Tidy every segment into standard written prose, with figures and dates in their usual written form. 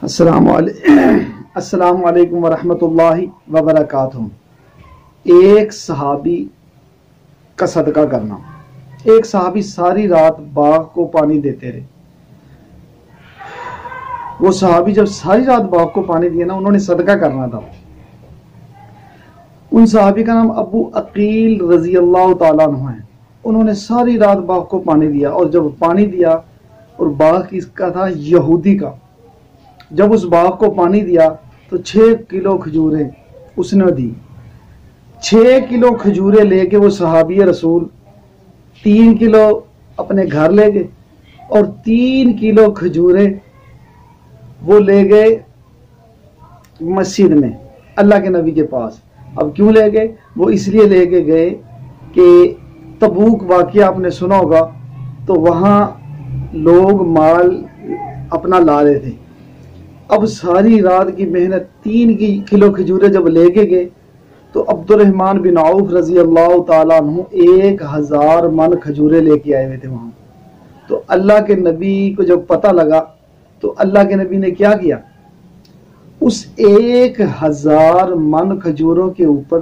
अस्सलाम वालेकुम वरहमतुल्लाहि वबरकातुहू। एक सहाबी का सदका करना। एक सहाबी सारी रात बाग को पानी देते रहे। वो सहाबी जब सारी रात बाग को पानी दिया ना, उन्होंने सदका करना था। उन सहाबी का नाम अबू अकील रजी अल्लाह ताला अन्हु है। उन्होंने सारी रात बाग को पानी दिया, और जब पानी दिया, और बाग किसका था? यहूदी का। जब उस बाग को पानी दिया तो 6 किलो खजूरें उसने दी। 6 किलो खजूरें लेके वो सहाबी रसूल 3 किलो अपने घर ले गए, और 3 किलो खजूरें वो ले गए मस्जिद में, अल्लाह के नबी के पास। अब क्यों ले गए? वो इसलिए ले के गए कि तबूक वाक़या आपने सुना होगा, तो वहाँ लोग माल अपना ला रहे थे। अब सारी रात की मेहनत, 3 किलो खजूरें जब लेके गए, तो अब्दुर्रहमान बिन औफ रजी अल्लाह ताला अन्हु 1000 मन खजूरें लेके आए हुए थे वहाँ। तो अल्लाह के नबी को जब पता लगा, तो अल्लाह के नबी ने क्या किया? उस 1000 मन खजूरों के ऊपर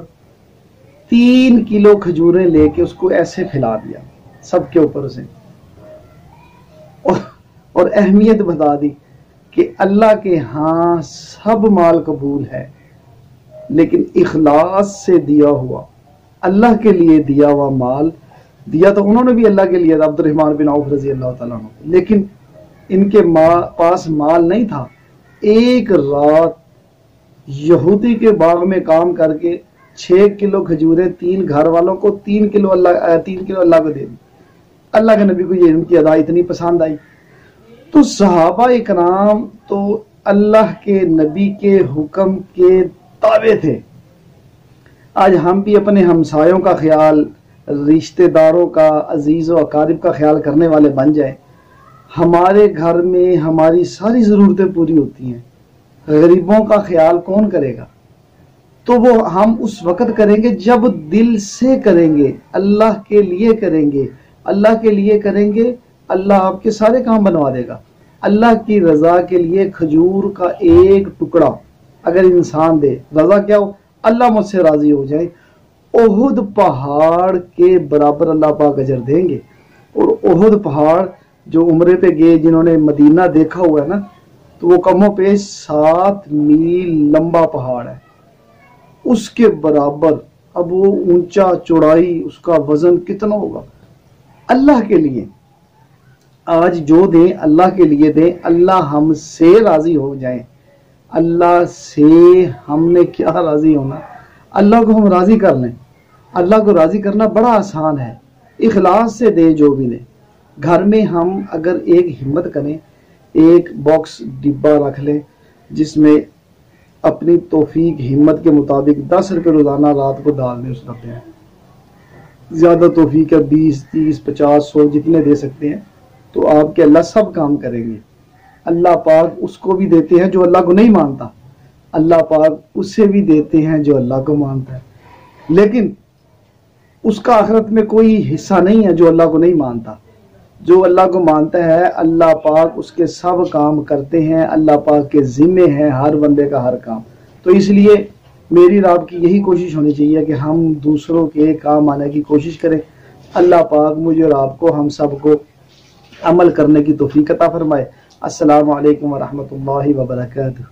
3 किलो खजूरें लेके उसको ऐसे फैला दिया सबके ऊपर उसे, और अहमियत बता दी कि अल्लाह के यहाँ सब माल कबूल है, लेकिन इखलास से दिया हुआ, अल्लाह के लिए दिया हुआ माल दिया। तो उन्होंने भी अल्लाह के लिए था, अब्दुर्रहमान बिन औफ रजी अल्लाह ताला अन्हु, लेकिन इनके पास माल नहीं था। एक रात यहूदी के बाग में काम करके 6 किलो खजूरें 3 घर वालों को, 3 किलो अल्लाह को दे दी। अल्लाह के नबी को ये उनकी अदा इतनी पसंद आई। तो सहाबा इकराम तो अल्लाह के नबी के हुक्म के ताबे थे। आज हम भी अपने हमसायों का ख्याल, रिश्तेदारों का, अजीज व अकारिब का ख्याल करने वाले बन जाए। हमारे घर में हमारी सारी ज़रूरतें पूरी होती हैं, गरीबों का ख्याल कौन करेगा? तो वो हम उस वक़्त करेंगे जब दिल से करेंगे, अल्लाह के लिए करेंगे। अल्लाह के लिए करेंगे, अल्लाह आपके सारे काम बनवा देगा। अल्लाह की रज़ा के लिए खजूर का एक टुकड़ा अगर इंसान दे, रज़ा क्या हो? अल्लाह मुझसे राज़ी हो जाए, ओहुद पहाड़ के बराबर अल्लाह पाक अजर देंगे। और ओहुद पहाड़ जो उम्रे पे गए, जिन्होंने मदीना देखा हुआ है ना, तो वो कमो पे 7 मील लंबा पहाड़ है, उसके बराबर। अब वो ऊंचा, चौड़ाई, उसका वजन कितना होगा? अल्लाह के लिए आज जो दें, अल्लाह के लिए दें, अल्लाह हमसे राजी हो जाए। अल्लाह से हमने क्या राजी होना? अल्लाह को हम राजी कर लें। अल्लाह को राजी करना बड़ा आसान है, इखलास से दे जो भी लें। घर में हम अगर एक हिम्मत करें, एक बॉक्स डिब्बा रख लें जिसमें अपनी तौफीक हिम्मत के मुताबिक 10 रुपये रोज़ाना रात को डाल दें उस डब्बे में। ज़्यादा तौफीक है 20, 30, 50, 100 जितने दे सकते हैं, तो आपके अल्लाह सब काम करेंगे। अल्लाह पाक उसको भी देते हैं जो अल्लाह को नहीं मानता, अल्लाह पाक उससे भी देते हैं जो अल्लाह को मानता है, लेकिन उसका आखिरत में कोई हिस्सा नहीं है जो अल्लाह को नहीं मानता। जो अल्लाह को मानता है, अल्लाह पाक उसके सब काम करते हैं, अल्लाह पाक के ज़िम्मे है हर बंदे का हर काम। तो इसलिए मेरी और आपकी यही कोशिश होनी चाहिए कि हम दूसरों के काम आने की कोशिश करें। अल्लाह पाक मुझे और आपको, हम सबको अमल करने की तौफीक अता फरमाए। अस्सलामु अलैकुम वरहमतुल्लाहि वबरकातुहू।